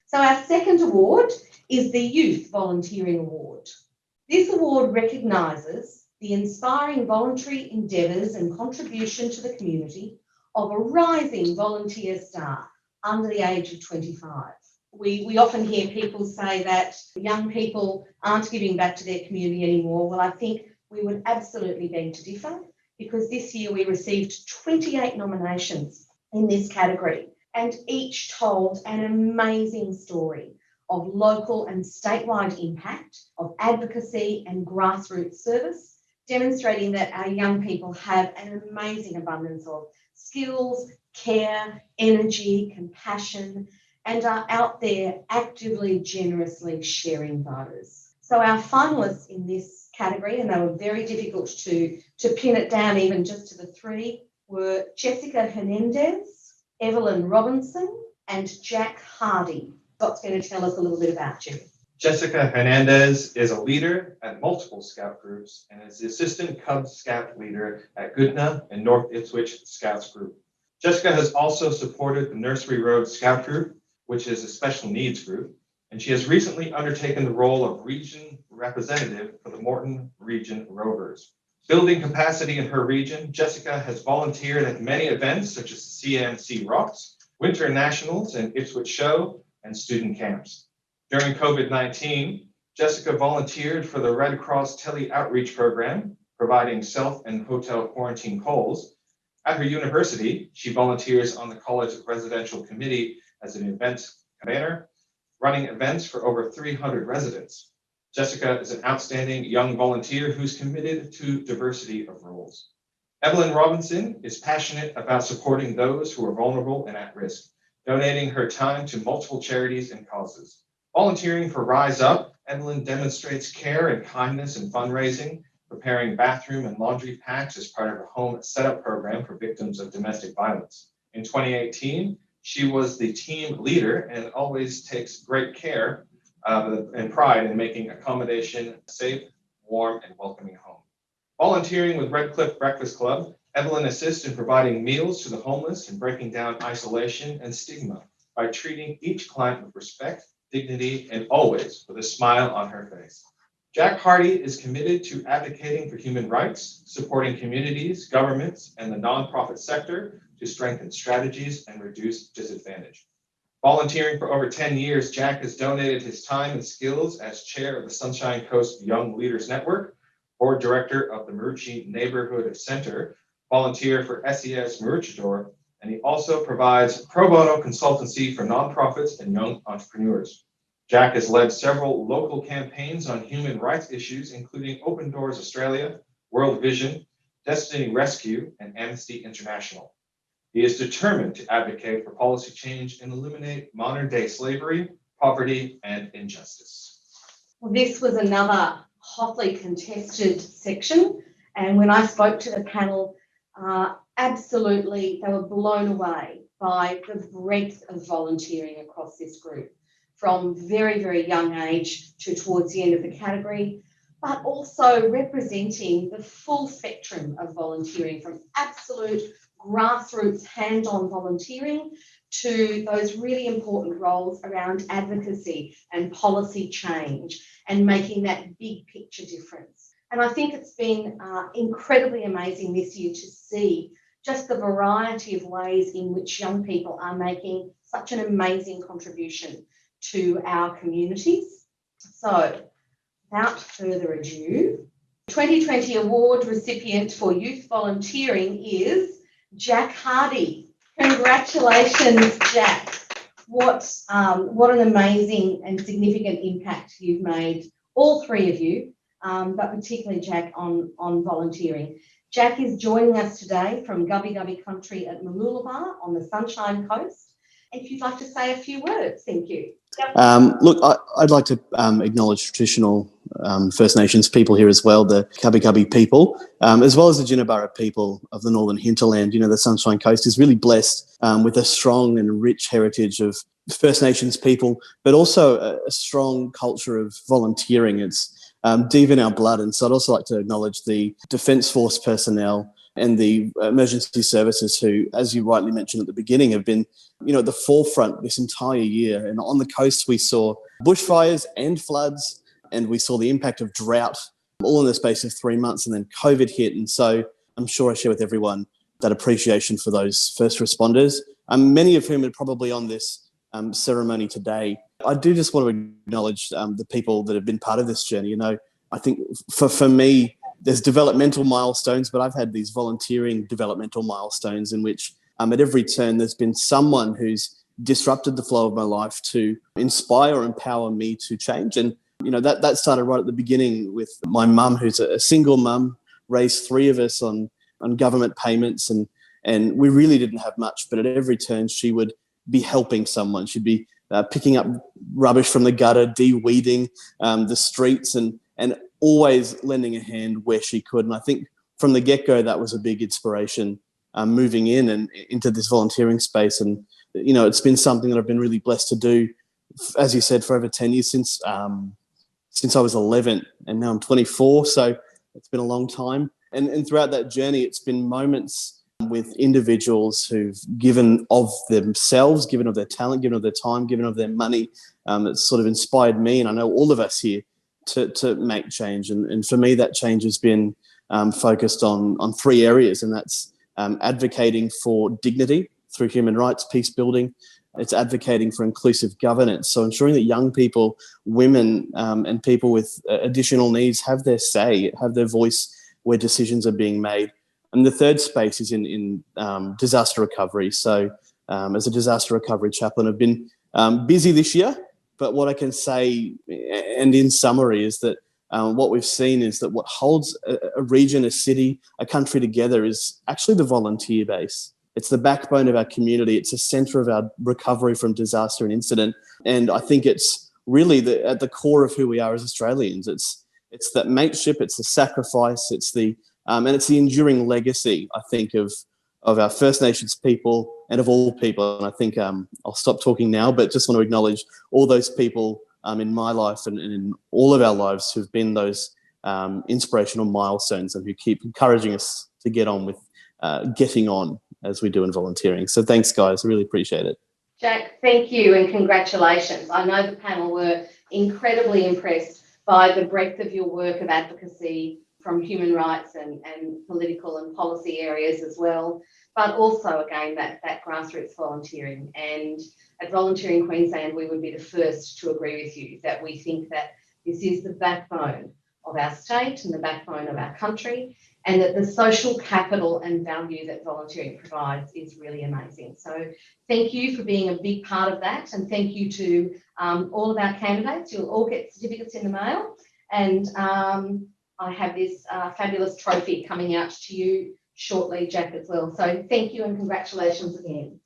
So our second award is the Youth Volunteering Award. This award recognises the inspiring voluntary endeavours and contribution to the community of a rising volunteer star under the age of 25. We often hear people say that young people aren't giving back to their community anymore. Well, I think we would absolutely beg to differ, because this year we received 28 nominations in this category, and each told an amazing story of local and statewide impact, of advocacy and grassroots service, demonstrating that our young people have an amazing abundance of skills, care, energy, compassion, and are out there actively, generously sharing those. So our finalists in this category, and they were very difficult to pin it down even just to the three, were Jessica Hernandez, Evelyn Robinson, and Jack Hardy. Scott's going to tell us a little bit about you. Jessica Hernandez is a leader at multiple Scout groups and is the Assistant Cub Scout Leader at Goodna and North Ipswich Scouts Group. Jessica has also supported the Nursery Road Scout Group, which is a special needs group, and she has recently undertaken the role of region representative for the Morton Region Rovers. Building capacity in her region, Jessica has volunteered at many events such as CMC Rocks, Winter Nationals and Ipswich Show, and student camps. During COVID-19, Jessica volunteered for the Red Cross Tele Outreach Program, providing self and hotel quarantine calls. At her university, she volunteers on the college residential committee as an event planner, running events for over 300 residents. Jessica is an outstanding young volunteer who's committed to diversity of roles. Evelyn Robinson is passionate about supporting those who are vulnerable and at risk, donating her time to multiple charities and causes. Volunteering for Rise Up, Evelyn demonstrates care and kindness in fundraising, preparing bathroom and laundry packs as part of a home setup program for victims of domestic violence. In 2018, she was the team leader and always takes great care and pride in making accommodation a safe, warm, and welcoming home. Volunteering with Red Cliff Breakfast Club, Evelyn assists in providing meals to the homeless and breaking down isolation and stigma by treating each client with respect, dignity, and always with a smile on her face. Jack Hardy is committed to advocating for human rights, supporting communities, governments, and the nonprofit sector to strengthen strategies and reduce disadvantage. Volunteering for over 10 years, Jack has donated his time and skills as chair of the Sunshine Coast Young Leaders Network, board director of the Marucci Neighborhood Center, volunteer for SES Maroochydore, and he also provides pro bono consultancy for nonprofits and young entrepreneurs. Jack has led several local campaigns on human rights issues, including Open Doors Australia, World Vision, Destiny Rescue, and Amnesty International. He is determined to advocate for policy change and eliminate modern-day slavery, poverty, and injustice. Well, this was another hotly contested section, and when I spoke to the panel, absolutely they were blown away by the breadth of volunteering across this group, from very, very young age to towards the end of the category, but also representing the full spectrum of volunteering, from absolute grassroots hand-on volunteering to those really important roles around advocacy and policy change and making that big picture difference. And I think it's been incredibly amazing this year to see just the variety of ways in which young people are making such an amazing contribution to our communities. So, without further ado, 2020 award recipient for youth volunteering is Jack Hardy. Congratulations, Jack. What an amazing and significant impact you've made, all three of you, but particularly Jack on volunteering. Jack is joining us today from Gubbi Gubbi country at Mooloolaba on the Sunshine Coast. If you'd like to say a few words, thank you. Look, I'd like to acknowledge traditional First Nations people here as well, the Gubbi Gubbi people, as well as the Jinnabara people of the Northern Hinterland. You know, the Sunshine Coast is really blessed with a strong and rich heritage of First Nations people, but also a strong culture of volunteering. It's deep in our blood. And so I'd also like to acknowledge the Defence Force personnel and the emergency services who, as you rightly mentioned at the beginning, have been, at the forefront this entire year. And on the coast, we saw bushfires and floods, and we saw the impact of drought all in the space of 3 months, and then COVID hit. And so I'm sure I share with everyone that appreciation for those first responders, many of whom are probably on this ceremony today. I do just want to acknowledge the people that have been part of this journey. I think for me, there's developmental milestones, but I've had these volunteering developmental milestones in which at every turn there's been someone who's disrupted the flow of my life to inspire or empower me to change. And, that started right at the beginning with my mum, who's a single mum, raised 3 of us on government payments. And we really didn't have much, but at every turn she would be helping someone. She'd be picking up rubbish from the gutter, de-weeding the streets, and always lending a hand where she could. And I think from the get-go, that was a big inspiration moving in and into this volunteering space. And, it's been something that I've been really blessed to do, as you said, for over 10 years since I was 11, and now I'm 24. So it's been a long time. And throughout that journey, it's been moments with individuals who've given of themselves, given of their talent, given of their time, given of their money. It's sort of inspired me, and I know all of us here, to make change. And for me, that change has been focused on 3 areas, and that's advocating for dignity through human rights, peace building. It's advocating for inclusive governance, so ensuring that young people, women, and people with additional needs have their say, have their voice where decisions are being made. And the third space is in disaster recovery. So as a disaster recovery chaplain, I've been busy this year, but what I can say, and in summary, is that what we've seen is that what holds a region, a city, a country together is actually the volunteer base. It's the backbone of our community. It's a centre of our recovery from disaster and incident. And I think it's really at the core of who we are as Australians. It's that mateship, it's the sacrifice, it's the enduring legacy, I think, of our First Nations people and of all people. And I think I'll stop talking now, but just want to acknowledge all those people in my life and in all of our lives who've been those inspirational milestones and who keep encouraging us to get on with getting on as we do in volunteering. So thanks, guys. I really appreciate it. Jack, thank you and congratulations. I know the panel were incredibly impressed by the breadth of your work of advocacy from human rights and political and policy areas as well, but also, again, that grassroots volunteering. And at Volunteering Queensland, we would be the first to agree with you that we think that this is the backbone of our state and the backbone of our country, and that the social capital and value that volunteering provides is really amazing. So thank you for being a big part of that, and thank you to all of our candidates. You'll all get certificates in the mail, and I have this fabulous trophy coming out to you shortly, Jack, as well. So thank you and congratulations again.